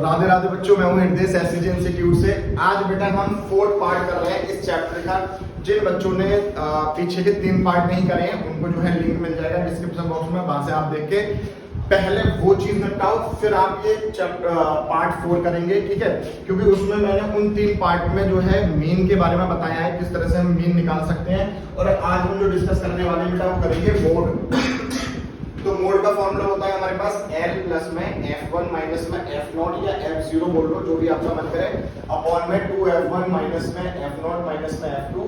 राधे राधे बच्चों, मैं हूं हृदय एससीजी इंस्टीट्यूट से। आज बेटा हम 4th पार्ट कर रहे हैं इस चैप्टर का। जिन बच्चों ने पीछे के 3 पार्ट नहीं करे हैं उनको जो है लिंक मिल जाएगा डिस्क्रिप्शन बॉक्स में, वहां से आप देख के पहले वो चीज निपटाओ, फिर आप ये पार्ट 4 करेंगे, ठीक है। क्योंकि उसमें मैंने उन 3 पार्ट में जो है मीन के बारे में बताया है, किस तरह से हम मीन निकाल सकते हैं। और आज हम जो डिस्कस करने वाले हैं बेटा वो करेंगे मोड। तो मोड का फॉर्मूला होता है हमारे पास L प्लस में F1 माइनस में F0 या F0 बोल लो, जो भी आपका मन करे, अपॉन में 2F1 माइनस में F0 माइनस में F2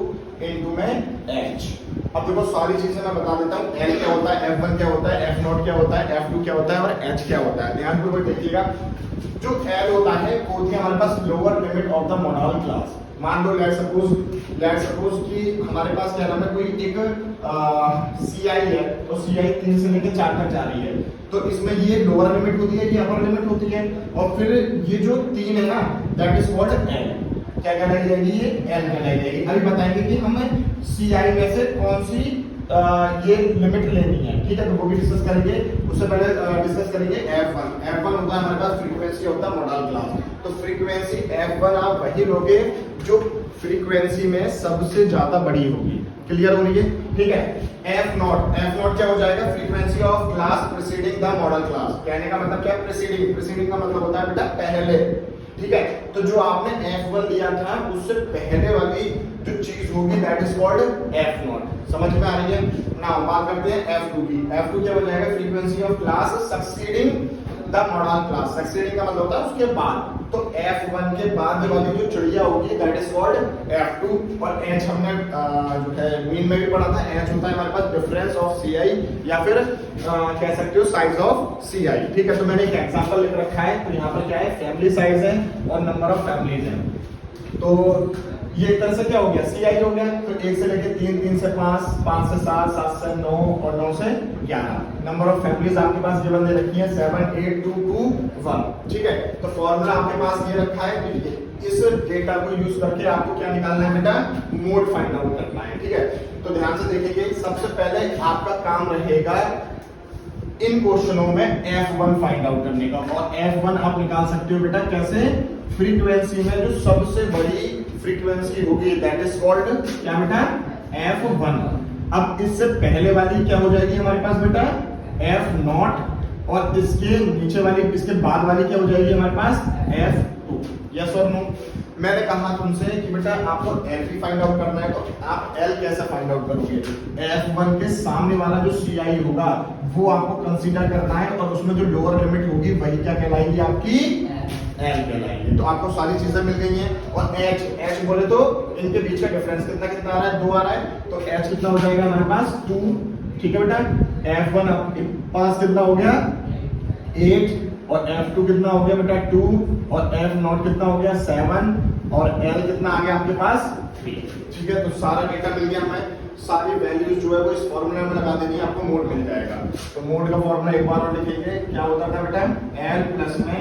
इनटू में H। अब देखो सारी चीजें मैं बता देता हूँ। L क्या होता है, F1 क्या होता है, F0 क्या होता है, F2 क्या होता है और H क्या होता है। ध्यानपूर्वक देखिएगा। जो L होता है वो होती है हमारे पास lower limit of the modal class. मान लो लेट सपोज कि हमारे पास क्या नाम है, कोई एक CI है, तो CI 3 से लेकर 4 तक जा रही है, तो इसमें ये लोअर लिमिट होती है, ये अपर लिमिट होती है। और फिर ये जो 3 है ना, दैट इज कॉल्ड L। क्या कहलाई जाएगी, ये L कहलाई जाएगी। अभी बताएंगे कि हमें CI में से कौन सी ये लिमिट लेनी है, ठीक है, तो वो भी डिस्कस करेंगे। उससे पहले डिस्कस करेंगे F1 होता है हमारे पास frequency of the modal class. तो फ्रीक्वेंसी F1 आप वही लोगे जो फ्रीक्वेंसी में सबसे ज्यादा बड़ी होगी। क्लियर हो रही है, ठीक है। F0 क्या हो जाएगा, frequency of class preceding the model class. कहने का मतलब क्या है, प्रीसीडिंग का मतलब होता है बेटा पहले, ठीक है। तो जो आपने F1 लिया था उससे पहले वाली जो चीज होगी दैट इज कॉल्ड F0। समझ में आ रही है ना। बात करते हैं F2 की। F2 क्या हो जाएगा, frequency of class succeeding the model class. Succeeding का मतलब होता है उसके बाद। तो F1 के बाद वाली जो चिड़िया होगी दैट इज कॉल्ड F2। और H हमने जो है मीन में भी पढ़ा था, H होता है हमारे पास डिफरेंस ऑफ CI या फिर कह सकते हो साइज ऑफ CI, ठीक है। तो मैंने एक एग्जांपल लिख रखा है। तो यहाँ पर क्या है, फैमिली साइज है और नंबर ऑफ फैमिलीज है। तो ये एक तरह से क्या हो गया, CI हो गया। तो 1 से लेके 3, 3 से 5, 5 से 7, 7 से 9 और 9 से 11। नंबर ऑफ फैमिलीज आपके पास गिवन दे रखी है 7, 8, 2, 2, 1, ठीक है। तो फॉर्मूला आपके पास ये रखा है। इस डेटा को यूज करके आपको क्या निकालना है बेटा, मोड फाइंड आउट करना है, ठीक है। तो ध्यान से देखिए, सबसे पहले आपका काम रहेगा इन क्वेश्चनों में F1 फाइंड आउट करने का। और F1 आप निकाल सकते हो बेटा कैसे, फ्रीक्वेंसी में जो सबसे बड़ी फ्रीक्वेंसी होगी दैट इज कॉल्ड क्या बेटा, F1। अब इससे पहले वाली क्या हो जाएगी हमारे पास बेटा, F0। और इसके नीचे वाली, इसके बाद वाली क्या हो जाएगी हमारे पास, F2। यस और नो। मैंने कहा तुमसे कि बेटा आपको L भी फाइंड आउट करना है, तो आप L कैसे फाइंड आउट करोगे। F1 के सामने वाला जो CI होगा वो आपको कंसीडर करना है, और उसमें जो लोअर लिमिट होगी वही क्या कहलाएगी, आपकी L कहलाएगी। तो आपको सारी चीजें मिल गई हैं। और H बोले तो इनके बीच का डिफरेंस कितना कितना आ रहा है, 2 आ रहा है। तो H कितना हो जाएगा हमारे पास, 2, ठीक है बेटा। F1 पास कितना हो गया, 8, और F2 कितना हो गया बेटा, 2, और F0 कितना हो गया, 7, और L कितना आ गया आपके पास, 3, ठीक है। तो सारा डेटा मिल गया हमें। सारी वैल्यूज जो है वो इस फॉर्मूले में लगा देनी है, आपको मोड मिल जाएगा। तो मोड का फॉर्मूला एक बार और लिखेंगे। क्या होता था बेटा, L प्लस में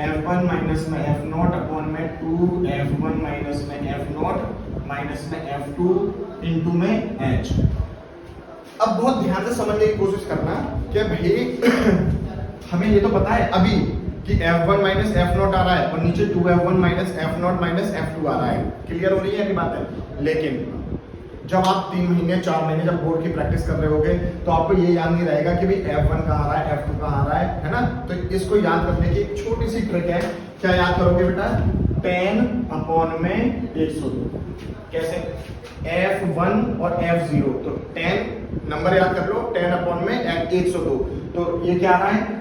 F1 माइनस में F0 अपॉन में 2F1 माइनस में F0 माइनस में F2 इनटू में H। अब बहुत ध्यान से समझने की कोशिश करना कि भाई हमें ये तो पता है अभी कि F1 माइनस F0 आ रहा है और नीचे 2F1 minus F0 minus F2 आ रहा है। क्लियर हो रही है बात है। लेकिन जब आप 3 महीने 4 महीने जब बोर्ड की प्रैक्टिस कर रहे होगे तो आपको ये याद नहीं रहेगा कि भाई F1 कहाँ आ रहा है, F2 कहाँ आ रहा है ना। तो इसको याद करने की एक छोटी सी ट्रिक है। क्या याद करोगे बेटा, 10 अपॉन में 102। कैसे, F1 और F0, तो 10 नंबर याद कर लो, 10 अपॉन में 102। तो ये क्या आ रहा है,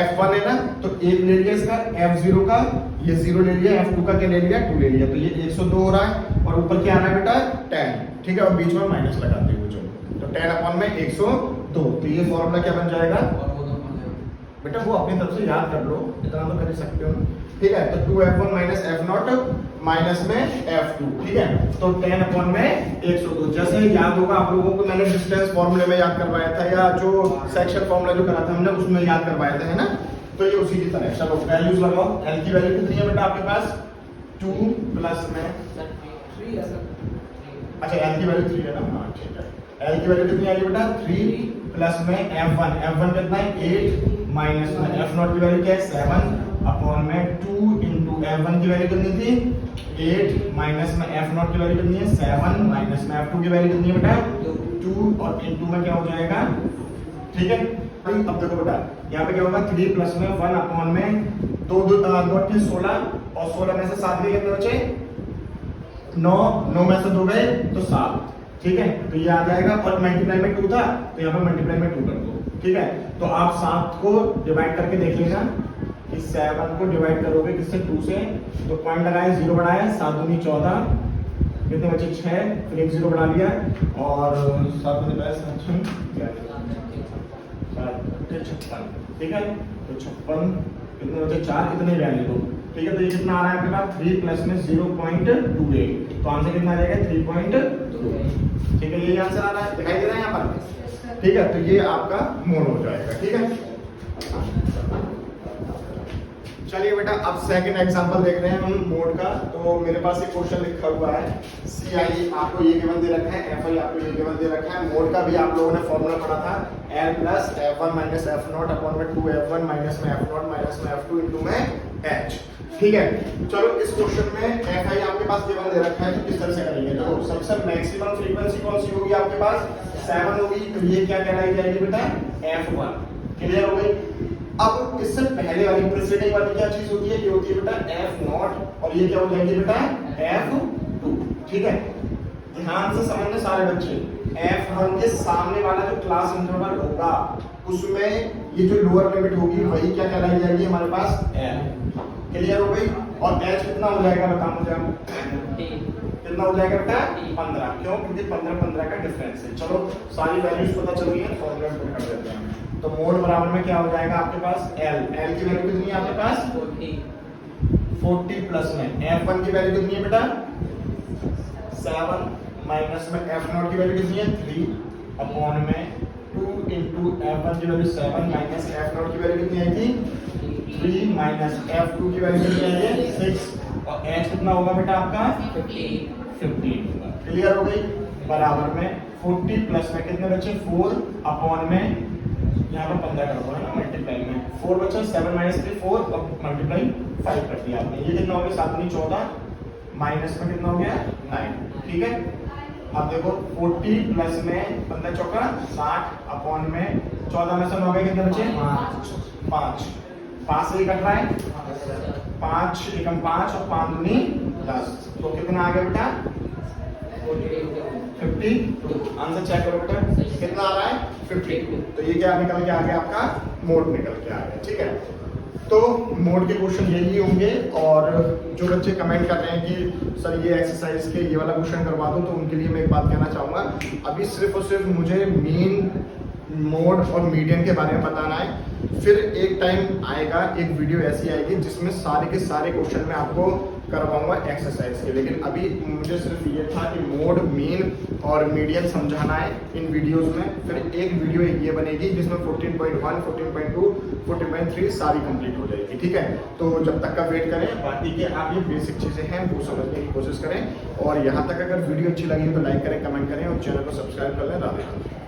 F1 है ना, तो 1 ले लिया इसका, F0 का ये 0 ले लिया, F2 का क्या ले लिया, 2 ले लिया। तो ये 102 हो रहा है और ऊपर क्या आ रहा है बेटा, 10, ठीक है। और बीच में माइनस लगाते हुए जो, तो 10 अपॉन में 102। तो ये फॉर्मूला क्या बन जाएगा बेटा, वो अपनी तरफ से याद कर लो, इतना तो कर ही सकते हो, ठीक है। तो 2F1 माइनस F0 माइनस में F2, ठीक है। तो 10 अपॉन में 102। जैसे याद होगा आप लोगों को, मैंने डिस्टेंस फॉर्मूले में याद करवाया था, या जो सेक्शन फॉर्मूला जो करा था हमने उसमें याद करवाया था, है ना। तो ये उसी की तरह। चलो वैल्यूज लगाओ। L की वैल्यू कितनी है बेटा आपके पास, 2 प्लस में 3 है सर। अच्छा L की वैल्यू 3 है ना, हाँ ठीक है। L की वैल्यू कितनी आएगी बेटा, 3 प्लस में F1 कितना है, 8, माइनस में F0 की वैल्यू क्या है, 7, अपॉन में 2 इंटू F1 की वैल्यू कितनी थी 8 माइनस में F0 की वैल्यू कितनी है 7 माइनस में F2 की वैल्यू कितनी है बेटा 2 और इंटू में क्या हो जाएगा, ठीक है। अब देखो बेटा यहाँ पे क्या होगा 3 प्लस में 1 अपॉन में 2 2 16 और 16 में से 7 गए कितने बचे 9 9 में से 2 गए तो 7, ठीक है। तो ये आ जाएगा और मल्टीप्लाई में 2 था तो यहाँ पे मल्टीप्लाई में 2 कर दो, ठीक है। तो आप 7 को डिवाइड करके देख लेना कि 7 को डिवाइड करोगे किससे 2 से, तो पॉइंट लगाया 0 बढ़ाया 7 दूनी 14 कितने बचे 6 फिर एक 0 बढ़ा लिया और 7 दूनी 56, ठीक है। तो 56 कितने बचे 4 इतने वैल्यू दो, ठीक है। तो ये कितना आ रहा है आपके पास 3 प्लस में 0.28, तो आंसर कितना आ जाएगा 3.2, ठीक है। यही आंसर आ रहा है, दिखाई दे रहा है यहाँ पर, ठीक है। तो ये आपका मोड हो जाएगा, ठीक है। चलिए बेटा अब सेकंड एग्जांपल देख रहे हैं हम मोड का। तो मेरे पास एक क्वेश्चन लिखा हुआ है CI आपको ये गिवन दे रखा है, FI आपको ये गिवन दे रखा है। मोड का भी आप लोगों ने फॉर्मूला पढ़ा था L plus F1 minus F0 upon में 2F1 माइनस में F0 माइनस में F2 इंटू में H, ठीक है। चलो इस क्वेश्चन में FI आपके पास गिवन दे रखा है, तो किस तरह से करेंगे। तो सबसे मैक्सिमम फ्रीक्वेंसी कौन सी होगी आपके पास 7 होगी, तो ये क्या कहलाई जाएगी बेटा F1, क्लियर हो गई। अब इससे पहले वाली प्रीसीडिंग वाली क्या चीज होती है, ये होती है बेटा F0 और ये क्या हो जाएगी बेटा F2, ठीक है। ध्यान से समझने सारे बच्चे, F1 के सामने वाला जो क्लास इंटरवल होगा उसमें ये जो लोअर लिमिट होगी वही क्या कहलाई जाएगी हमारे पास L, क्लियर हो गई। और H कितना हो जाएगा बता मुझे, कितना हो जाएगा बेटा 15, क्यों क्योंकि 15 का डिफरेंस है। चलो सारी वैल्यूज पता चल गई है, फॉर्मूला पुट कर देते हैं। तो मोड बराबर में क्या हो जाएगा आपके पास L की वैल्यू कितनी है आपके पास 40 प्लस में F1 की वैल्यू कितनी है बेटा 7 माइनस में F0 की वैल्यू कितनी है 3 अपॉन में 2 इंटू F1 की वैल्यू 7 माइनस F0 की वैल्यू कितनी आएगी 3 माइनस F2 की वैल्यू कितनी आएगी 6 और H कितना होगा बेटा आपका 15 होगा, क्लियर हो गई। बराबर में 40 प्लस में कितने बचे 4 अपॉन में यहाँ पर 15 कर दो है ना मल्टीप्लाई में 4 बचा 7 माइनस 3 4 और मल्टीप्लाई 5 कर दिया आपने। ये कितना हो गया 7 14 माइनस में कितना हो गया 9, ठीक है। अब देखो 40 प्लस में 15 चौका 60 अपॉन में 14 में से 9 गए कितने बचे 5 5 से कट रहा है 5 एकम 5 और 5 दूनी 10, तो कितना आ गया बेटा 50। आंसर चेक करो बेटा कितना आ रहा है 50। तो ये क्या निकल के आ गया आपका मोड निकल के आ गया, ठीक है। तो मोड के क्वेश्चन यही होंगे और जो बच्चे कमेंट कर रहे हैं कि सर ये एक्सरसाइज के ये वाला क्वेश्चन करवा दो, तो उनके लिए मैं एक बात कहना चाहूँगा, अभी सिर्फ और सिर्फ मुझे मीन मोड और मीडियन के बारे में बताना है। फिर एक टाइम आएगा, एक वीडियो ऐसी आएगी जिसमें सारे के सारे क्वेश्चन मैं आपको करवाऊंगा एक्सरसाइज के, लेकिन अभी मुझे सिर्फ ये था कि मोड मीन और मीडियन समझाना है इन वीडियोस में। फिर एक वीडियो ये बनेगी जिसमें 14.1 14.2 14.3 सारी कंप्लीट हो जाएगी, ठीक है। तो जब तक का वेट करें, बाकी के आप ये बेसिक चीज़ें हैं वो समझने की कोशिश करें। और यहाँ तक अगर वीडियो अच्छी लगी तो लाइक करें, कमेंट करें और चैनल को सब्सक्राइब कर लें। राधे राधे।